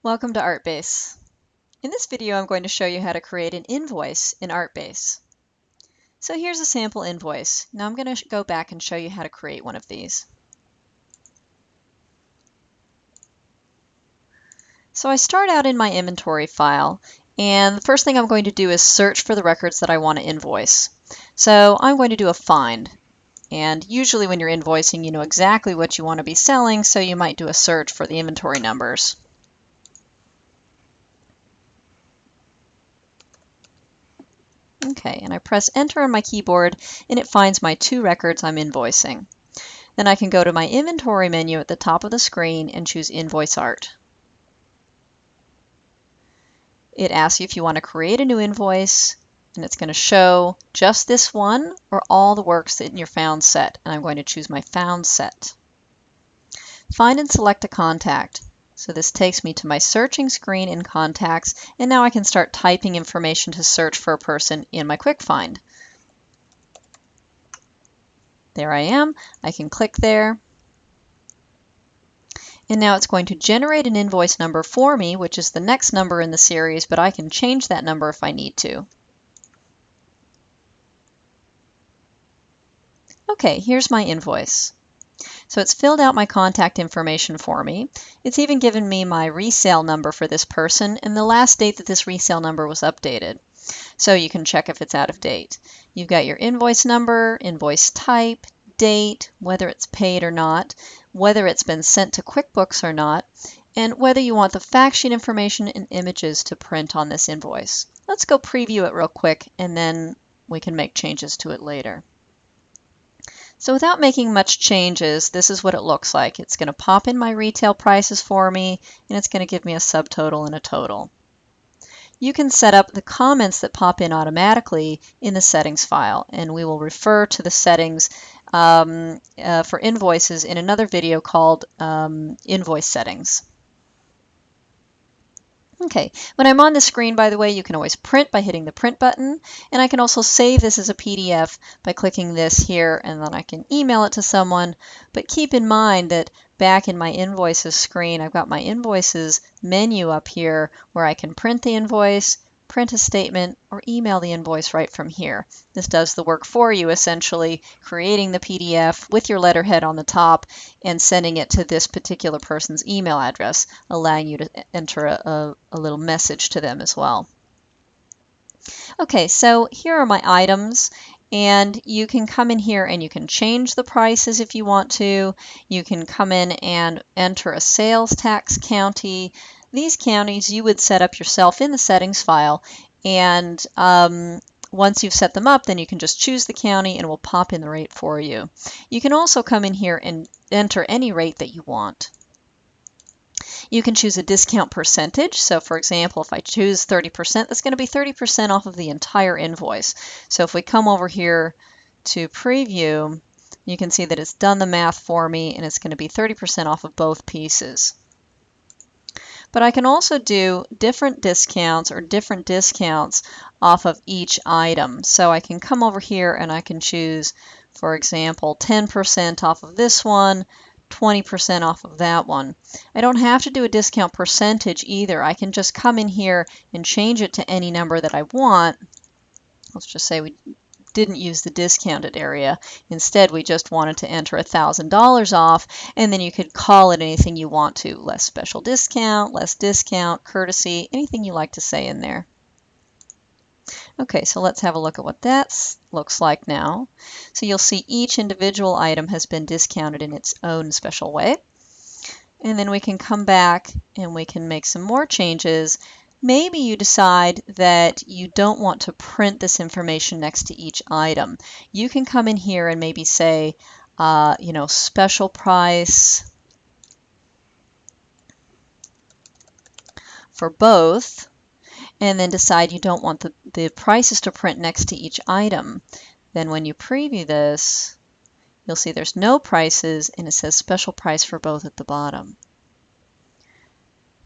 Welcome to ArtBase. In this video, I'm going to show you how to create an invoice in ArtBase. So here's a sample invoice. Now I'm going to go back and show you how to create one of these. So I start out in my inventory file, and the first thing I'm going to do is search for the records that I want to invoice. So I'm going to do a find. And usually when you're invoicing, you know exactly what you want to be selling, so you might do a search for the inventory numbers. Okay, and I press enter on my keyboard and it finds my two records I'm invoicing. Then I can go to my inventory menu at the top of the screen and choose Invoice Art. It asks you if you want to create a new invoice, and it's going to show just this one or all the works in your found set, and I'm going to choose my found set. Find and select a contact. So this takes me to my searching screen in contacts, and now I can start typing information to search for a person in my quick find. There I am. I can click there. And now it's going to generate an invoice number for me, which is the next number in the series, but I can change that number if I need to. Okay, here's my invoice. So it's filled out my contact information for me. It's even given me my resale number for this person and the last date that this resale number was updated. So you can check if it's out of date. You've got your invoice number, invoice type, date, whether it's paid or not, whether it's been sent to QuickBooks or not, and whether you want the fact sheet information and images to print on this invoice. Let's go preview it real quick and then we can make changes to it later. So without making much changes, this is what it looks like. It's going to pop in my retail prices for me, and it's going to give me a subtotal and a total. You can set up the comments that pop in automatically in the settings file, and we will refer to the settings for invoices in another video called Invoice Settings. Okay, when I'm on the screen, by the way, you can always print by hitting the print button, and I can also save this as a PDF by clicking this here, and then I can email it to someone. But keep in mind that back in my invoices screen, I've got my invoices menu up here where I can print the invoice, print a statement, or email the invoice right from here. This does the work for you, essentially creating the PDF with your letterhead on the top and sending it to this particular person's email address, allowing you to enter a little message to them as well. Okay, so here are my items, and you can come in here and you can change the prices if you want to. You can come in and enter a sales tax county. These counties you would set up yourself in the settings file, and once you've set them up, then you can just choose the county and it will pop in the rate for you. You can also come in here and enter any rate that you want. You can choose a discount percentage. So for example, if I choose 30%, that's going to be 30% off of the entire invoice. So if we come over here to preview, you can see that it's done the math for me and it's going to be 30% off of both pieces. But I can also do different discounts or different discounts off of each item. So I can come over here and I can choose, for example, 10% off of this one, 20% off of that one. I don't have to do a discount percentage either. I can just come in here and change it to any number that I want. Let's just say we didn't use the discounted area. Instead, we just wanted to enter $1,000 off, and then you could call it anything you want to. Less special discount, less discount, courtesy, anything you like to say in there. Okay, so let's have a look at what that looks like now. So you'll see each individual item has been discounted in its own special way. And then we can come back and we can make some more changes. Maybe you decide that you don't want to print this information next to each item. You can come in here and maybe say, special price for both, and then decide you don't want the prices to print next to each item. Then when you preview this, you'll see there's no prices and it says special price for both at the bottom.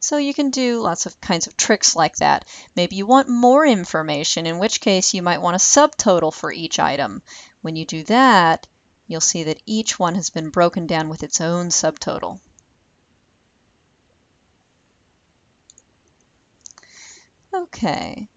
So you can do lots of kinds of tricks like that. Maybe you want more information, in which case you might want a subtotal for each item. When you do that, you'll see that each one has been broken down with its own subtotal. Okay.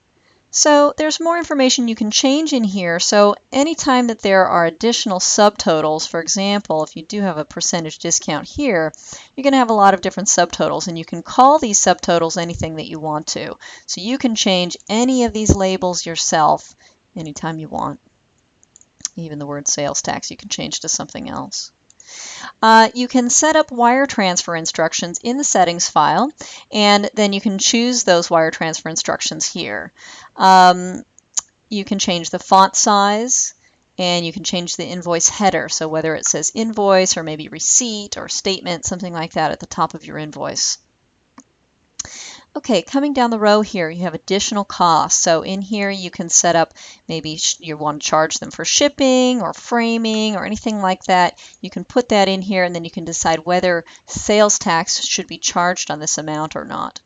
So there's more information you can change in here. So anytime that there are additional subtotals, for example, if you do have a percentage discount here, you're going to have a lot of different subtotals, and you can call these subtotals anything that you want to. So you can change any of these labels yourself anytime you want. Even the word sales tax you can change to something else. You can set up wire transfer instructions in the settings file, and then you can choose those wire transfer instructions here. You can change the font size, and you can change the invoice header, so whether it says invoice or maybe receipt or statement, something like that at the top of your invoice. Okay, coming down the row here, you have additional costs. So in here you can set up, maybe you want to charge them for shipping or framing or anything like that. You can put that in here, and then you can decide whether sales tax should be charged on this amount or not.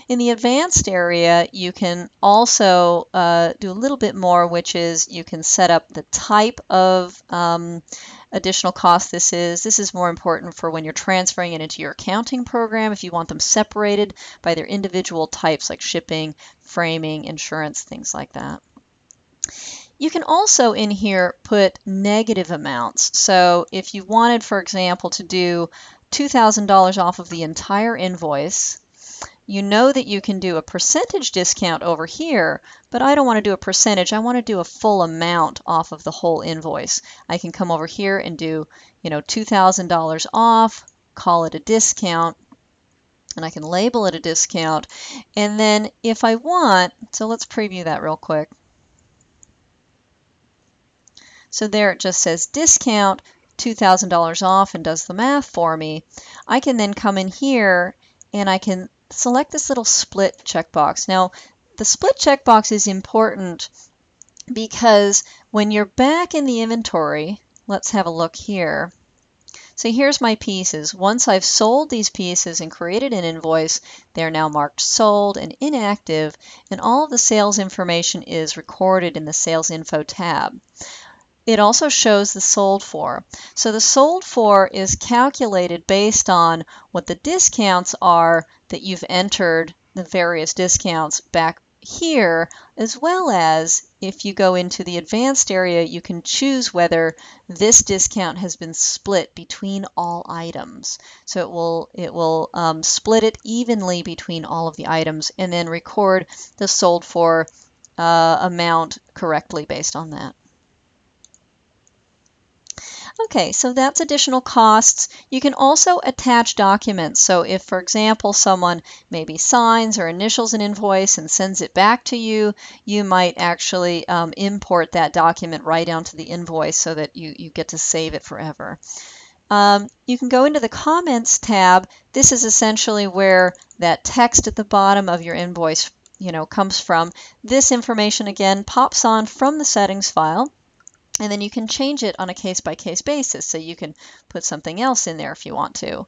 In the advanced area, you can also do a little bit more, which is you can set up the type of additional cost this is. This is more important for when you're transferring it into your accounting program, if you want them separated by their individual types like shipping, framing, insurance, things like that. You can also in here put negative amounts. So if you wanted, for example, to do $2,000 off of the entire invoice, you know that you can do a percentage discount over here, but I don't want to do a percentage. I want to do a full amount off of the whole invoice. I can come over here and do, $2,000 off, call it a discount, and I can label it a discount. And then if I want, so let's preview that real quick. So there it just says discount, $2,000 off, and does the math for me. I can then come in here and I can select this little split checkbox. Now, the split checkbox is important because when you're back in the inventory, let's have a look here. So here's my pieces. Once I've sold these pieces and created an invoice, they're now marked sold and inactive, and all of the sales information is recorded in the Sales Info tab. It also shows the sold for. So the sold for is calculated based on what the discounts are that you've entered, the various discounts back here, as well as if you go into the advanced area, you can choose whether this discount has been split between all items. So it will split it evenly between all of the items and then record the sold for amount correctly based on that. Okay, so that's additional costs. You can also attach documents. So if, for example, someone maybe signs or initials an invoice and sends it back to you, you might actually import that document right onto the invoice so that you get to save it forever. You can go into the Comments tab. This is essentially where that text at the bottom of your invoice comes from. This information, again, pops on from the settings file. And then you can change it on a case-by-case basis, so you can put something else in there if you want to.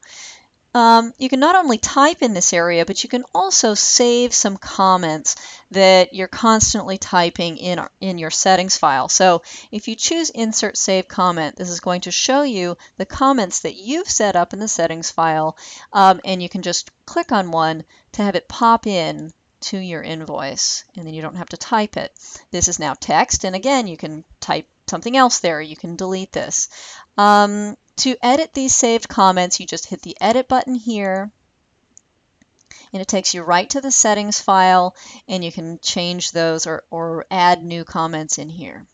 You can not only type in this area, but you can also save some comments that you're constantly typing in your settings file. So if you choose Insert Save Comment, this is going to show you the comments that you've set up in the settings file, and you can just click on one to have it pop in to your invoice, and then you don't have to type it. This is now text, and again, you can type something else there. You can delete this. To edit these saved comments, you just hit the Edit button here, and it takes you right to the settings file, and you can change those or add new comments in here.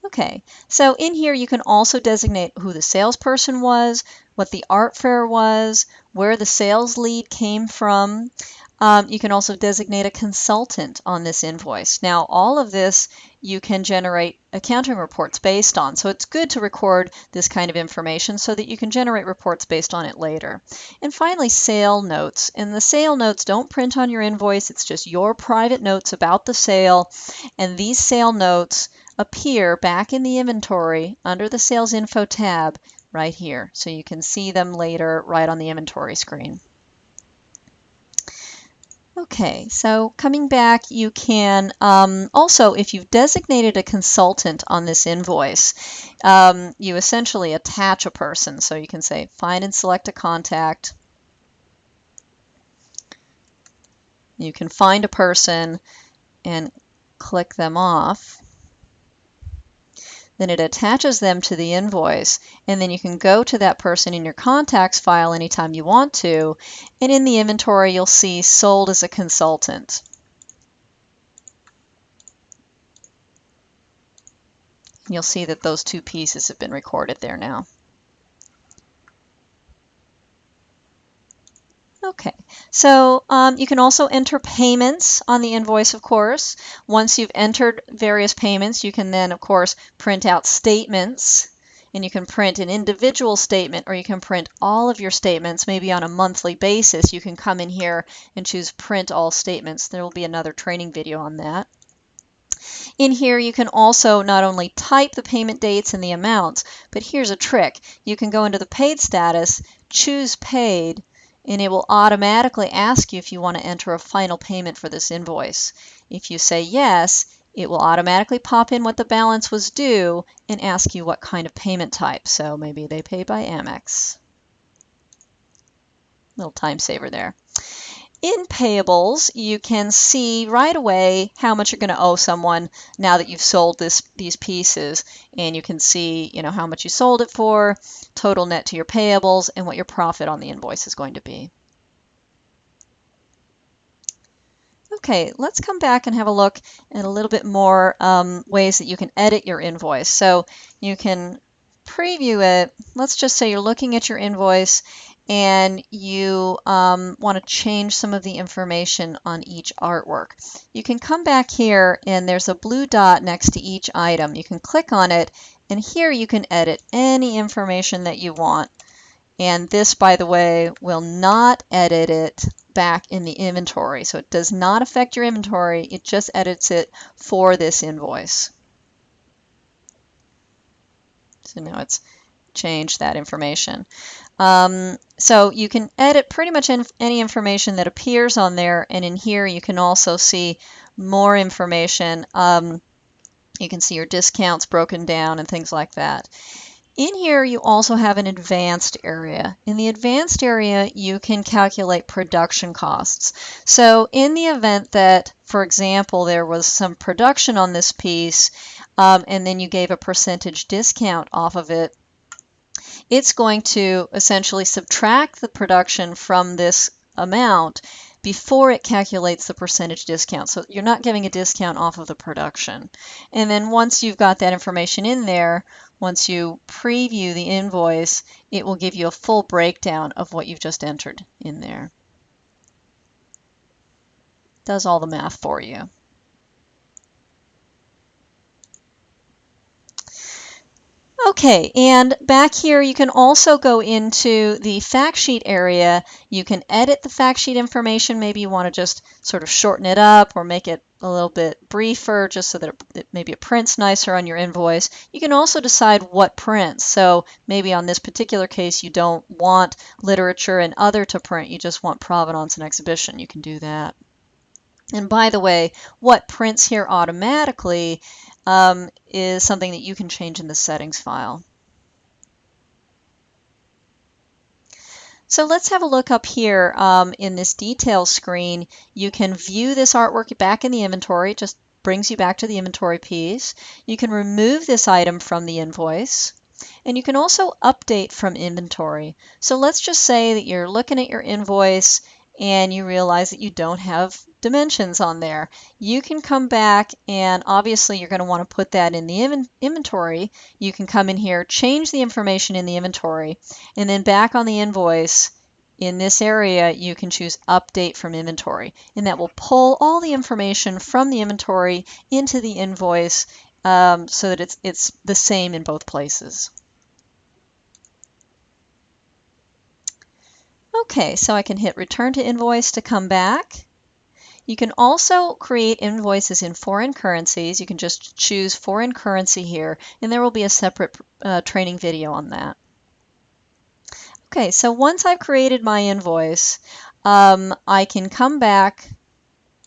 Okay, so in here you can also designate who the salesperson was, what the art fair was, where the sales lead came from. You can also designate a consultant on this invoice. Now, all of this you can generate accounting reports based on. So it's good to record this kind of information so that you can generate reports based on it later. And finally, sale notes. And the sale notes don't print on your invoice. It's just your private notes about the sale. And these sale notes appear back in the inventory under the Sales Info tab right here. So you can see them later right on the inventory screen. Okay, so coming back, you can also, if you've designated a consultant on this invoice, you essentially attach a person. So you can say, find and select a contact. You can find a person and click them off. Then it attaches them to the invoice, and then you can go to that person in your contacts file anytime you want to, and in the inventory you'll see sold as a consultant. You'll see that those two pieces have been recorded there now. Okay, so you can also enter payments on the invoice, of course. Once you've entered various payments, you can then, of course, print out statements, and you can print an individual statement, or you can print all of your statements, maybe on a monthly basis. You can come in here and choose Print All Statements. There will be another training video on that. In here, you can also not only type the payment dates and the amounts, but here's a trick. You can go into the paid status, choose paid, and it will automatically ask you if you want to enter a final payment for this invoice. If you say yes, it will automatically pop in what the balance was due and ask you what kind of payment type. So maybe they pay by Amex. Little time saver there. In payables, you can see right away how much you're going to owe someone now that you've sold these pieces, and you can see, how much you sold it for, total net to your payables, and what your profit on the invoice is going to be. Okay, let's come back and have a look at a little bit more ways that you can edit your invoice. So you can preview it. Let's just say you're looking at your invoice and you want to change some of the information on each artwork. You can come back here and there's a blue dot next to each item. You can click on it, and here you can edit any information that you want. And this, by the way, will not edit it back in the inventory. So it does not affect your inventory, it just edits it for this invoice. So now it's changed that information. So you can edit pretty much any information that appears on there, and in here you can also see more information. You can see your discounts broken down and things like that. In here you also have an advanced area. In the advanced area you can calculate production costs. So in the event that, for example, there was some production on this piece and then you gave a percentage discount off of it, it's going to essentially subtract the production from this amount before it calculates the percentage discount. So you're not giving a discount off of the production. And then once you've got that information in there, once you preview the invoice, it will give you a full breakdown of what you've just entered in there. It does all the math for you. Okay, and back here you can also go into the fact sheet area. You can edit the fact sheet information. Maybe you want to just sort of shorten it up or make it a little bit briefer just so that maybe it prints nicer on your invoice. You can also decide what prints. So maybe on this particular case you don't want literature and other to print, you just want provenance and exhibition. You can do that. And by the way, what prints here automatically is something that you can change in the settings file. So let's have a look up here in this details screen. You can view this artwork back in the inventory. It just brings you back to the inventory piece. You can remove this item from the invoice. And you can also update from inventory. So let's just say that you're looking at your invoice and you realize that you don't have dimensions on there. You can come back, and obviously you're going to want to put that in the inventory. You can come in here, change the information in the inventory, and then back on the invoice in this area you can choose Update from Inventory, and that will pull all the information from the inventory into the invoice so that it's the same in both places. Okay, so I can hit Return to Invoice to come back. You can also create invoices in foreign currencies. You can just choose foreign currency here, and there will be a separate training video on that. Okay, so once I've created my invoice, I can come back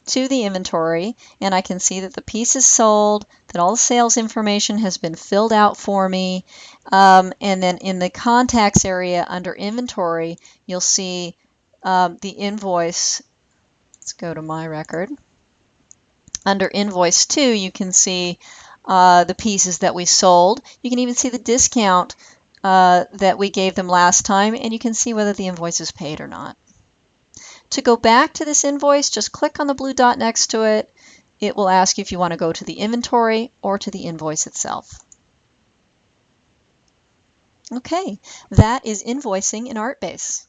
to the inventory, and I can see that the piece is sold, that all the sales information has been filled out for me, and then in the contacts area under inventory, you'll see the invoice Let's go to My Record. Under Invoice 2, you can see the pieces that we sold. You can even see the discount that we gave them last time, and you can see whether the invoice is paid or not. To go back to this invoice, just click on the blue dot next to it. It will ask you if you want to go to the inventory or to the invoice itself. Okay, that is invoicing in ArtBase.